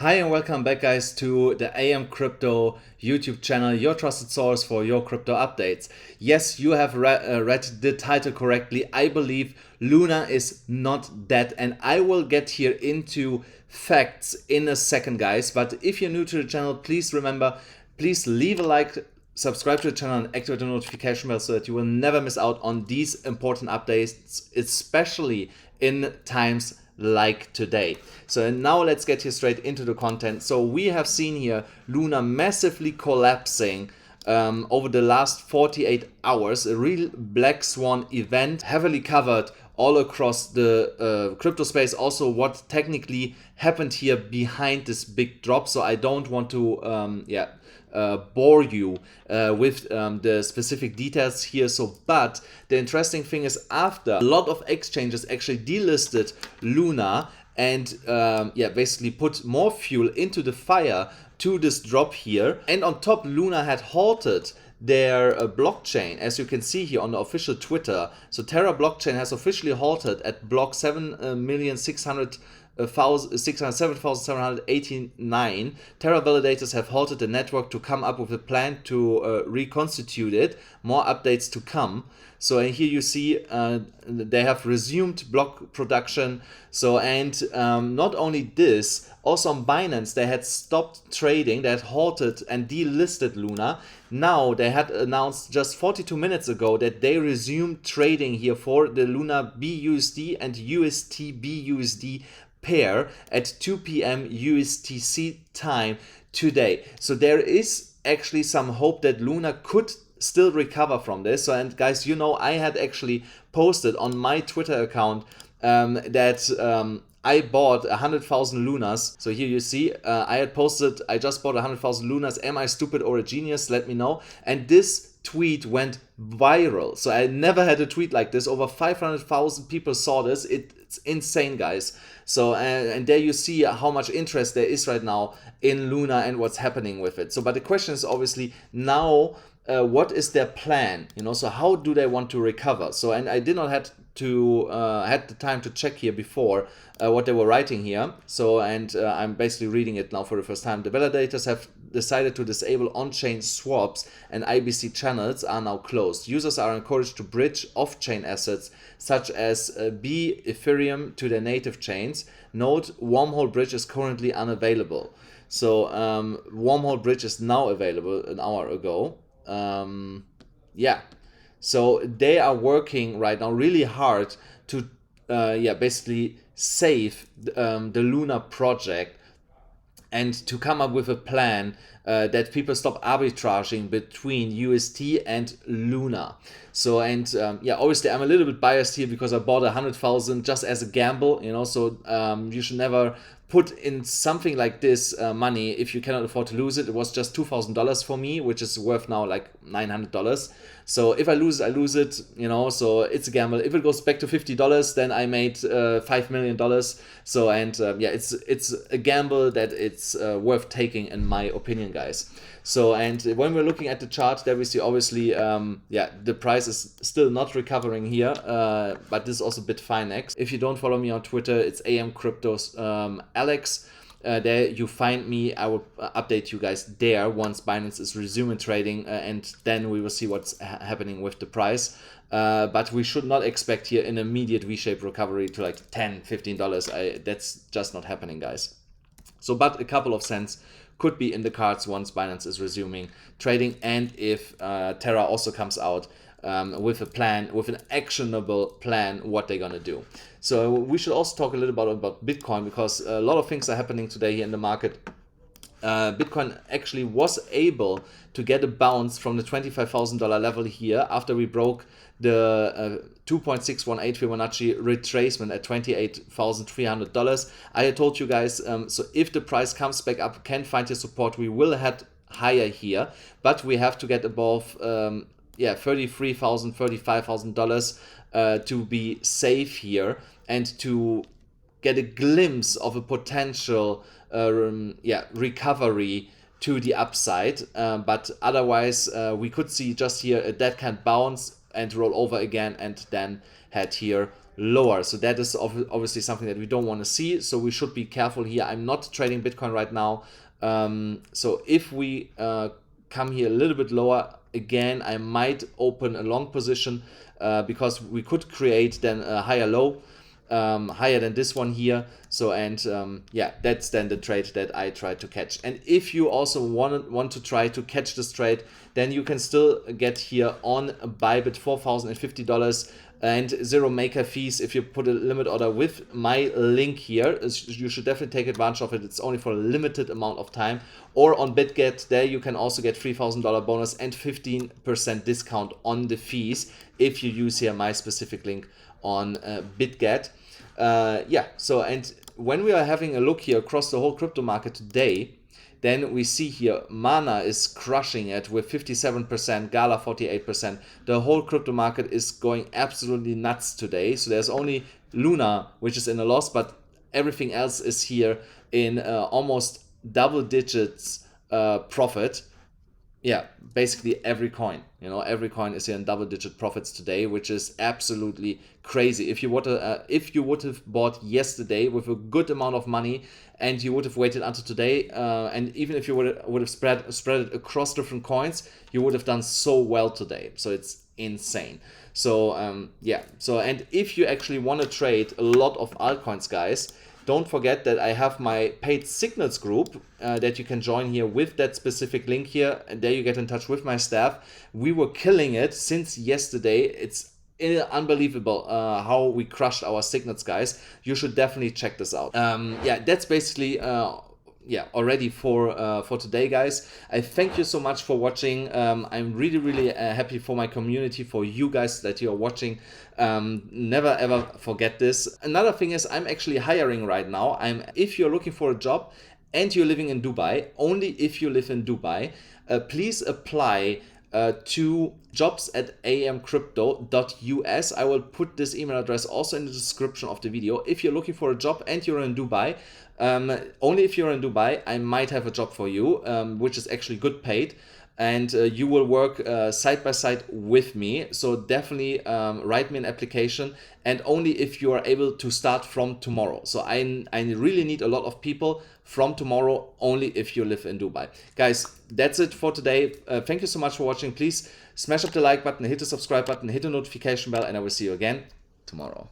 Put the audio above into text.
Hi and welcome back guys to the AMCrypto YouTube channel, your trusted source for your crypto updates. Yes, you have read the title correctly. I believe Luna is not dead, and I will get here into facts in a second guys. But if you're new to the channel, please remember, please leave a like, subscribe to the channel and activate the notification bell so that you will never miss out on these important updates, especially in times like today. So now let's get here straight into the content. So we have seen here Luna massively collapsing over the last 48 hours, a real black swan event, heavily covered all across the crypto space. Also what technically happened here behind this big drop. So I don't want to bore you with the specific details here. But the interesting thing is, after a lot of exchanges actually delisted Luna and basically put more fuel into the fire to this drop here, and on top Luna had halted their blockchain, as you can see here on the official Twitter. So Terra blockchain has officially halted at block 7,607,789. Terra validators have halted the network to come up with a plan to reconstitute it. More updates to come. So here you see they have resumed block production. So not only this, also on Binance they had stopped trading, they had halted and delisted Luna. Now they had announced just 42 minutes ago that they resumed trading here for the Luna BUSD and UST BUSD pair at 2 p.m. USTC time today. So there is actually some hope that Luna could still recover from this. So, and guys, you know, I had actually posted on my Twitter account that I bought 100,000 Lunas. So here you see, I had posted, I just bought 100,000 Lunas. Am I stupid or a genius? Let me know. And this tweet went viral. So I never had a tweet like this. Over 500,000 people saw this. It's insane, guys. So and there you see how much interest there is right now in Luna and what's happening with it. So, but the question is obviously now, what is their plan? You know, so how do they want to recover? So, and I did not had the time to check here before what they were writing here. So, and I'm basically reading it now for the first time. The validators have decided to disable on-chain swaps, and IBC channels are now closed. Users are encouraged to bridge off-chain assets such as B Ethereum to their native chains. Note, Wormhole Bridge is currently unavailable. So Wormhole Bridge is now available an hour ago. So they are working right now really hard to basically save the Luna project and to come up with a plan that people stop arbitraging between UST and Luna. So, and obviously I'm a little bit biased here because I bought 100,000 just as a gamble, you know, so you should never put in something like this money if you cannot afford to lose it. It was just $2,000 for me, which is worth now like $900. So if I lose it, you know, so it's a gamble. If it goes back to $50, then I made $5 million. So, and it's a gamble that it's worth taking in my opinion, guys. So, and when we're looking at the chart, there we see obviously, the price is still not recovering here, but this is also Bitfinex. If you don't follow me on Twitter, it's AMCrypto's Alex. There you find me. I will update you guys there once Binance is resuming trading, and then we will see what's happening with the price. But we should not expect here an immediate V-shaped recovery to like $10, $15. That's just not happening, guys. So, but a couple of cents could be in the cards once Binance is resuming trading, and if Terra also comes out with a plan, with an actionable plan, what they're gonna do. So we should also talk a little bit about Bitcoin, because a lot of things are happening today here in the market. Bitcoin actually was able to get a bounce from the $25,000 level here after we broke the 2.618 Fibonacci retracement at $28,300. I had told you guys, so if the price comes back up, can find your support, we will head higher here, but we have to get above $33,000, $35,000 to be safe here and to get a glimpse of a potential recovery to the upside. But otherwise, we could see just here a dead cat bounce and roll over again and then head here lower. So that is obviously something that we don't want to see. So we should be careful here. I'm not trading Bitcoin right now. So if we come here a little bit lower, again, I might open a long position because we could create then a higher low, higher than this one here. So, and yeah, that's then the trade that I try to catch. And if you also want to try to catch this trade, then you can still get here on BYBIT $4,050 and zero maker fees if you put a limit order with my link here. You should definitely take advantage of it. It's only for a limited amount of time. Or on BitGet, there you can also get $3,000 bonus and 15% discount on the fees if you use here my specific link on BitGet. Yeah, so and when we are having a look here across the whole crypto market today, then we see here Mana is crushing it with 57%, Gala 48%. The whole crypto market is going absolutely nuts today. So there's only Luna, which is in a loss, but everything else is here in almost double digits profit. Yeah, basically every coin, every coin is here in double-digit profits today, which is absolutely crazy. If you would have bought yesterday with a good amount of money, and you would have waited until today, and even if you would have spread it across different coins, you would have done so well today. So it's insane. So yeah. So and if you actually want to trade a lot of altcoins, guys, don't forget that I have my paid signals group that you can join here with that specific link here. And there you get in touch with my staff. We were killing it since yesterday. It's unbelievable how we crushed our signals, guys. You should definitely check this out. Yeah, that's basically yeah, already for today, guys. I thank you so much for watching. I'm really happy for my community, for you guys that you're watching. Never ever forget this. Another thing is I'm actually hiring right now. If you're looking for a job and you're living in Dubai, only if you live in Dubai, please apply to jobs@amcrypto.us. I will put this email address also in the description of the video. If you're looking for a job and you're in Dubai, only if you're in Dubai, I might have a job for you, which is actually good paid. And you will work side by side with me. So definitely write me an application, and only if you are able to start from tomorrow. So I really need a lot of people from tomorrow, only if you live in Dubai. Guys, that's it for today. Thank you so much for watching. Please smash up the like button, hit the subscribe button, hit the notification bell, and I will see you again tomorrow.